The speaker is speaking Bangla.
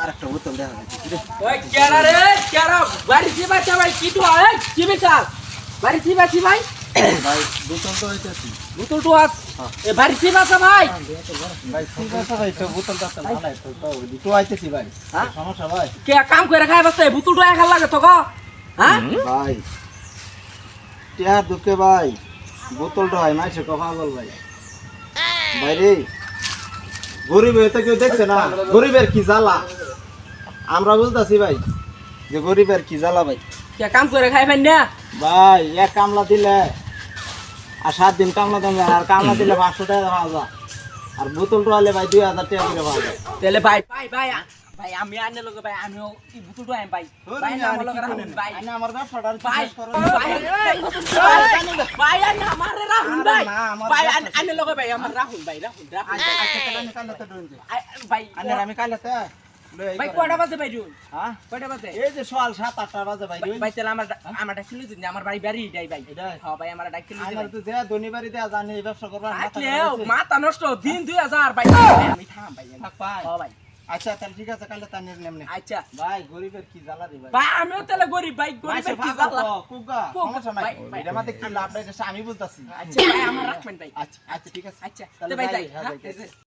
আরেকটা বোতল দেখা যাচ্ছে ওই কেডা রে কেডা বাড়ি বাচ্চা ভাই কি তো আয় কি বেচাল বাড়ি বাচ্চা ভাই ভাই বোতল তো হইতাছি বোতল তো আস এ বাড়ি বাচ্চা ভাই ভাই ঠিক আছে ভাই তো বোতলটা তো ভালো তো তো আইতেছি ভাই হ্যাঁ? সমস্যা ভাই কে কাম করে খাই বসে বোতল তো একা লাগে তো গো হ্যাঁ ভাই টিয়ার দুকে ভাই বোতলটা হয় মাইছে পাগল ভাই ভাই রে গরিব এটা কেউ দেখছে না গরিবের কি জ্বালা আমরা বুঝতাছি ভাই যে গরিবের কি জ্বালা ভাই কে কাম করে খাই ভাই না ভাই এক কামলা দিলে আর 7 দিন কামলা দেবে আর কামলা দিলে 500 টাকা পাওয়া যায় আর বোতলটা হলে ভাই 2000 টাকা করে পাওয়া যায় তাহলে ভাই ভাই ভাই ভাই আমি আনে লগে ভাই আমিও কি বোতল তো আই ভাই ভাই না আমার লগে রাখুন ভাই আইনা আমার ব্যবসাটা ভাই শেষ করো ভাই আনে আমার রাখুন ভাই না, আমার ভাই আনে লগে ভাই আমার রাখুন ভাই রাখুন আচ্ছা তাহলে আমি কালে তো ডুন ভাই আনে আমি কালে তো ভাই কয়টা বাজে ভাই রুন হ্যাঁ কয়টা বাজে এই যে সকাল 7-8 বাজে ভাই ভাই তাহলে আমার ডাকিল দিন আমার বাড়ি বাড়ি যাই ভাই এটাই? হ্যাঁ ভাই আমার ডাকিল দিন আমার তো যে ধনী বাড়ি দেয়া জানি এই ব্যবসা করবা মাথা নষ্ট দিন 2000 ভাই আমি থাম ভাই থাক ভাই হ্যাঁ ভাই আচ্ছা তাহলে ঠিক আছে কালে তানের নেমনে আচ্ছা ভাই গরিবের কি জ্বালা রে ভাই ভাই আমিও তাহলে গরিব ভাই গরিবের কি জ্বালা কুগা কুগা, সমস্যা নাই ভাই, এটা মাতে কি লাভ নাই এটা আমি বুঝতাছি আচ্ছা ভাই আমার রাখবেন ভাই আচ্ছা আচ্ছা ঠিক আছে আচ্ছা তাহলে ভাই যাই, যাই হ্যাঁ, হ্যাঁ যাই, এই যে